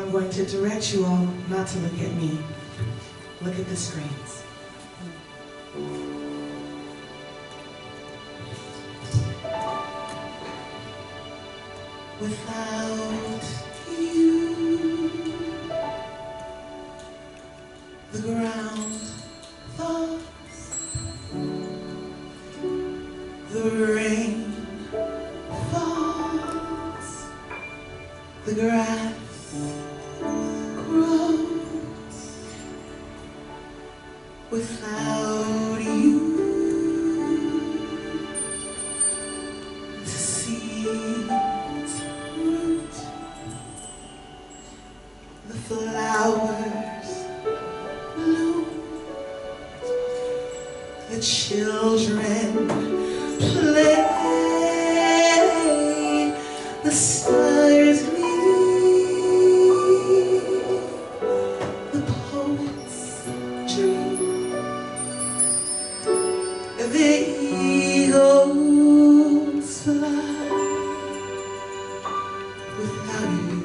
I'm going to direct you all not to look at me. Look at the screens. Without you, the ground thaws, the rain falls, the grass grows. Without you, the seeds root, the flowers bloom, the children play, the stars gleam, the poets dream, the eagles fly. Without you,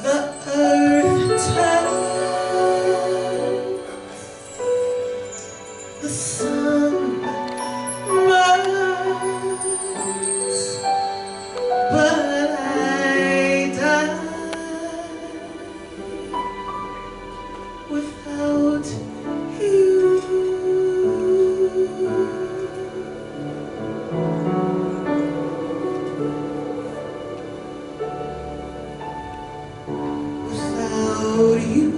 the earth turns, the sun burns, but I die without you. Without you,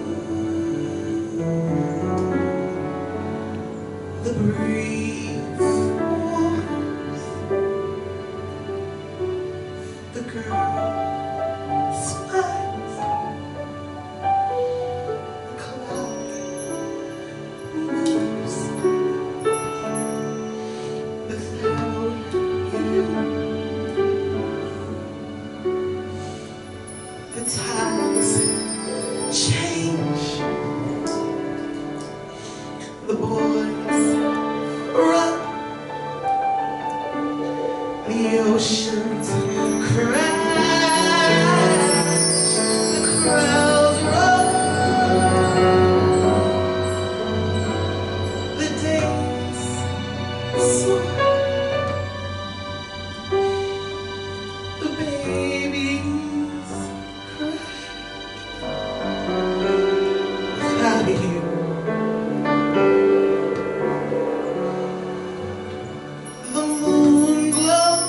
the breeze warms, the girl smiles, the cloud moves. Without you, the times change, the boys run, the oceans crash, the crowds roll, the days soar, the babies cry. Without you, the moon glows,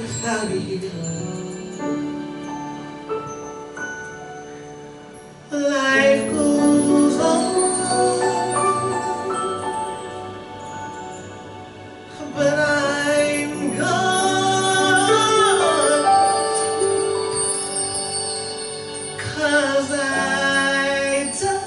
without you. Life goes on, but I'm gone, 'cause I died.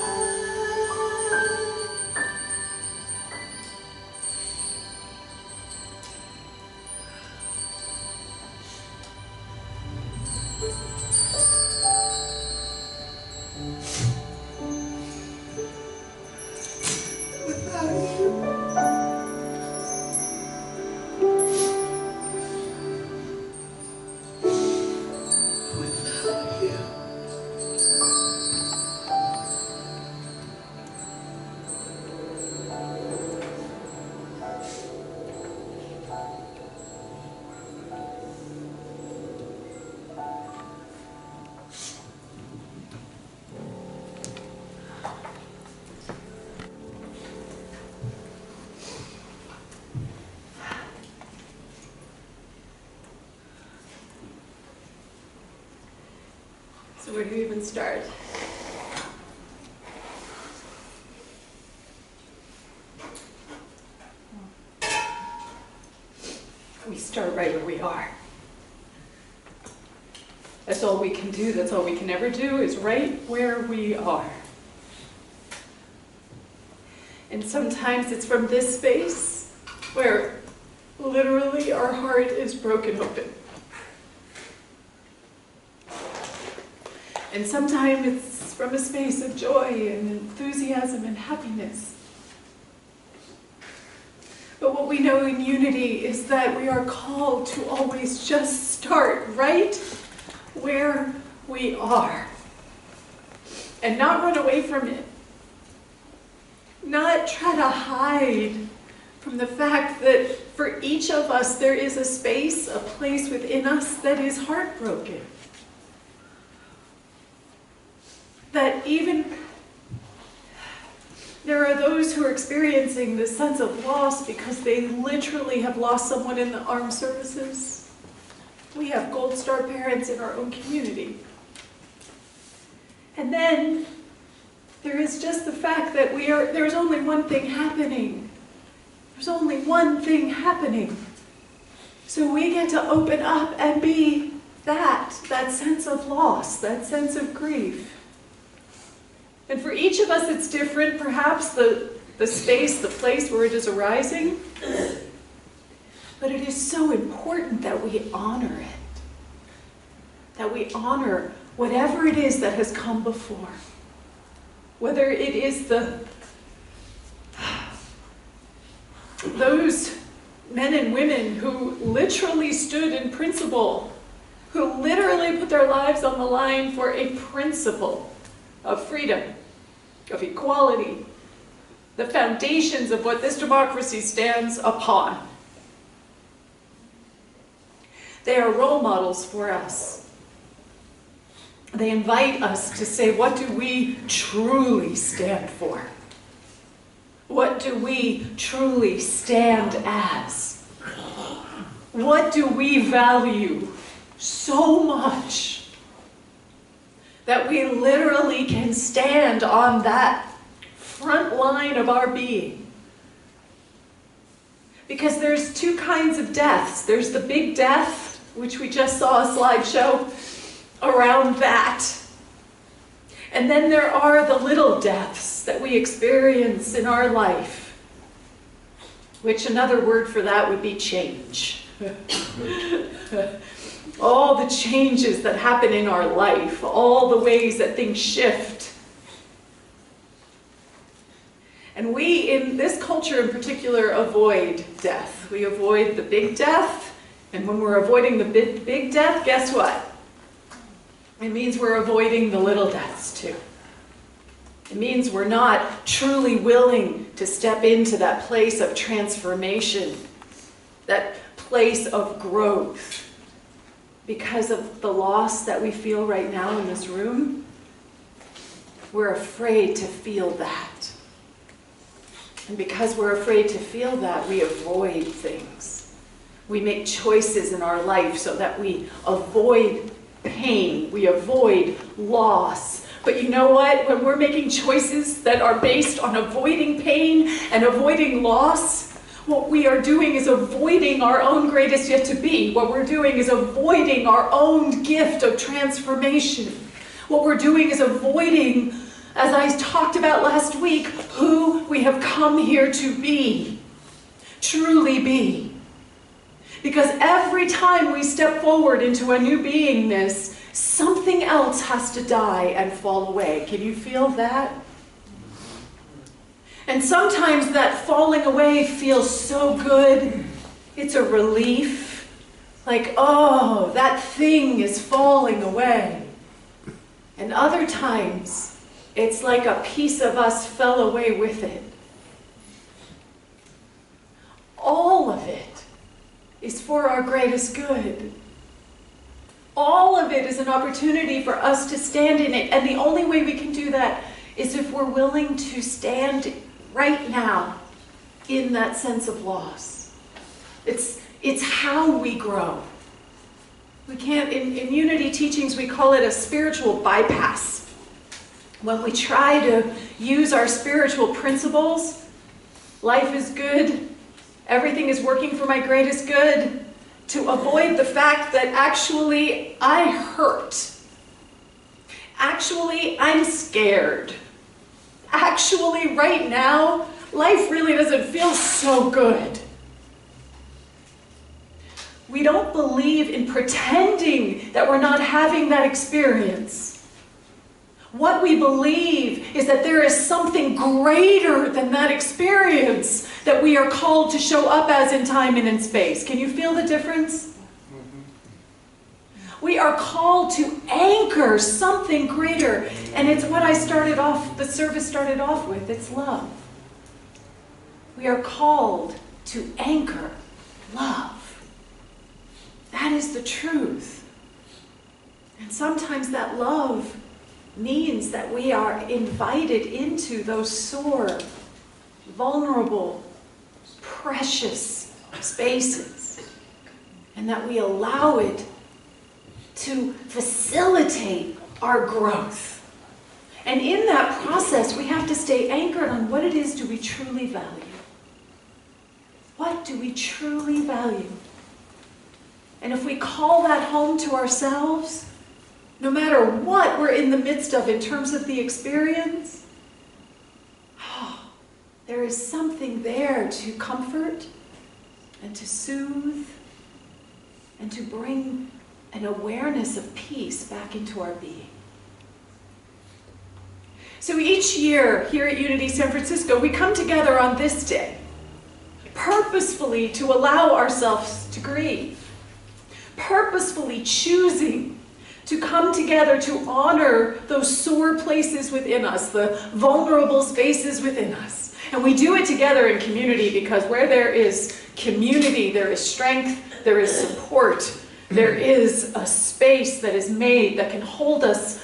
Without you. Without you. So where do we even start? We start right where we are. That's all we can do, that's all we can ever do, is right where we are. And sometimes it's from this space where literally our heart is broken open. And sometimes it's from a space of joy and enthusiasm and happiness. But what we know in unity is that we are called to always just start right where we are. And not run away from it. Not try to hide from the fact that for each of us there is a space, a place within us that is heartbroken. That even there are those who are experiencing this sense of loss because they literally have lost someone in the armed services. We have Gold Star parents in our own community. And then there is just the fact that there's only one thing happening. There's only one thing happening. So we get to open up and be that sense of loss, that sense of grief. And for each of us it's different, perhaps the space, the place where it is arising. But it is so important that we honor it. That we honor whatever it is that has come before. Whether it is those men and women who literally stood in principle, who literally put their lives on the line for a principle of freedom, of equality, the foundations of what this democracy stands upon. They are role models for us. They invite us to say, what do we truly stand for? What do we truly stand as? What do we value so much that we literally can stand on that front line of our being? Because there's two kinds of deaths. There's the big death, which we just saw a slideshow around that. And then there are the little deaths that we experience in our life, which another word for that would be change. All the changes that happen in our life, all the ways that things shift. And we, in this culture in particular, avoid death. We avoid the big death, and when we're avoiding the big death, guess what? It means we're avoiding the little deaths too. It means we're not truly willing to step into that place of transformation, that place of growth. Because of the loss that we feel right now in this room, we're afraid to feel that. And because we're afraid to feel that, we avoid things. We make choices in our life so that we avoid pain, we avoid loss. But you know what? When we're making choices that are based on avoiding pain and avoiding loss, what we are doing is avoiding our own greatest yet to be. What we're doing is avoiding our own gift of transformation. What we're doing is avoiding, as I talked about last week, who we have come here to be, truly be. Because every time we step forward into a new beingness, something else has to die and fall away. Can you feel that? And sometimes that falling away feels so good. It's a relief. Like, oh, that thing is falling away. And other times, it's like a piece of us fell away with it. All of it is for our greatest good. All of it is an opportunity for us to stand in it. And the only way we can do that is if we're willing to stand right now in that sense of loss. It's how we grow. We can't, in unity teachings, we call it a spiritual bypass. When we try to use our spiritual principles, life is good, everything is working for my greatest good, to avoid the fact that actually I hurt. Actually, I'm scared. Actually, right now, life really doesn't feel so good. We don't believe in pretending that we're not having that experience. What we believe is that there is something greater than that experience that we are called to show up as in time and in space. Can you feel the difference? We are called to anchor something greater. And it's what the service started off with. It's love. We are called to anchor love. That is the truth. And sometimes that love means that we are invited into those sore, vulnerable, precious spaces. And that we allow it to facilitate our growth. And in that process, we have to stay anchored on what it is do we truly value. What do we truly value? And if we call that home to ourselves, no matter what we're in the midst of in terms of the experience, there is something there to comfort and to soothe and to bring an awareness of peace back into our being. So each year here at Unity San Francisco, we come together on this day, purposefully to allow ourselves to grieve, purposefully choosing to come together to honor those sore places within us, the vulnerable spaces within us. And we do it together in community because where there is community, there is strength, there is support, there is a space that is made that can hold us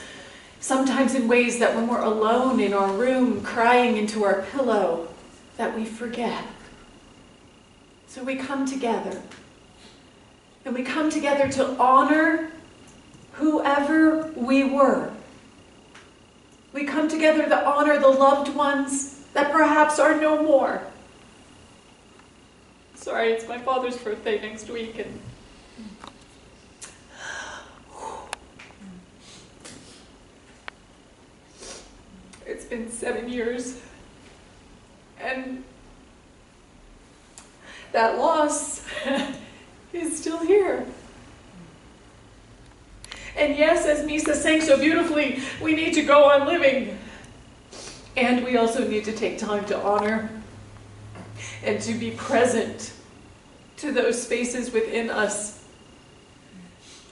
sometimes in ways that when we're alone in our room crying into our pillow, that we forget. So we come together. And we come together to honor whoever we were. We come together to honor the loved ones that perhaps are no more. Sorry, it's my father's birthday next week, and it's been 7 years, and that loss is still here. And yes, as Misa sang so beautifully, we need to go on living. And we also need to take time to honor and to be present to those spaces within us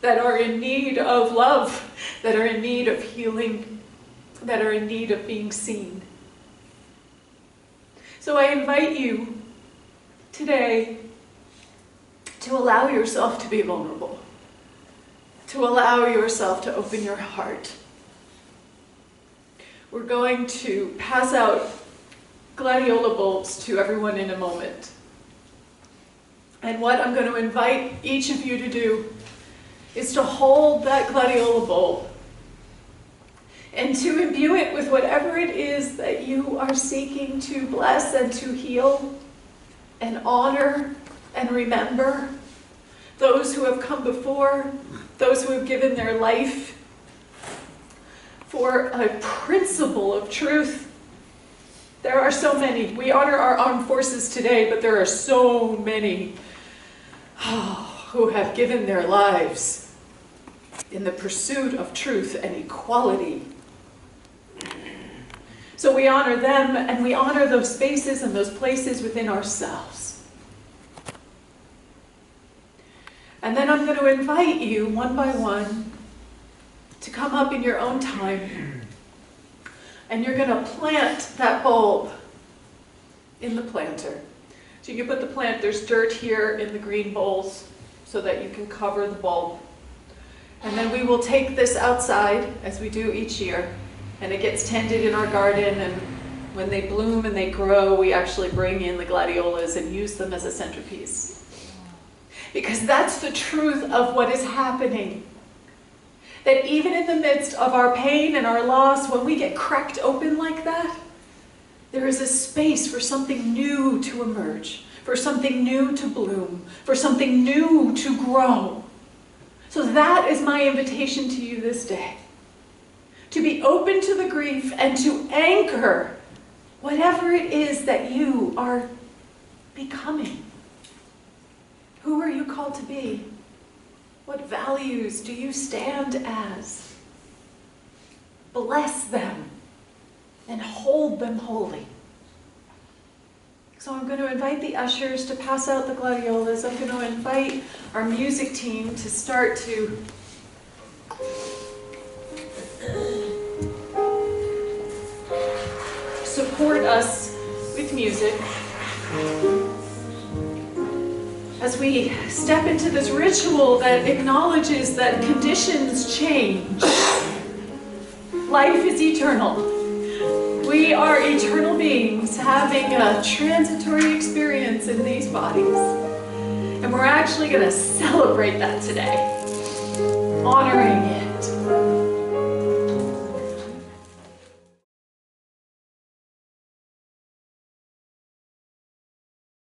that are in need of love, that are in need of healing, that are in need of being seen. So I invite you today to allow yourself to be vulnerable, to allow yourself to open your heart. We're going to pass out gladiola bulbs to everyone in a moment. And what I'm going to invite each of you to do is to hold that gladiola bowl and to imbue it with whatever it is that you are seeking to bless and to heal and honor and remember. Those who have come before, those who have given their life for a principle of truth. There are so many. We honor our armed forces today, but there are so many who have given their lives in the pursuit of truth and equality. So we honor them, and we honor those spaces and those places within ourselves. And then I'm going to invite you, one by one, to come up in your own time. And you're going to plant that bulb in the planter. So you can put the plant, there's dirt here in the green bowls so that you can cover the bulb. And then we will take this outside, as we do each year, and it gets tended in our garden, and when they bloom and they grow, we actually bring in the gladiolas and use them as a centerpiece. Because that's the truth of what is happening. That even in the midst of our pain and our loss, when we get cracked open like that, there is a space for something new to emerge, for something new to bloom, for something new to grow. So that is my invitation to you this day. To be open to the grief and to anchor whatever it is that you are becoming. Who are you called to be? What values do you stand as? Bless them and hold them holy. So I'm going to invite the ushers to pass out the gladiolas. I'm going to invite our music team to start to support us with music as we step into this ritual that acknowledges that conditions change. Life is eternal. We are eternal beings having a transitory experience in these bodies. And we're actually going to celebrate that today, honoring it.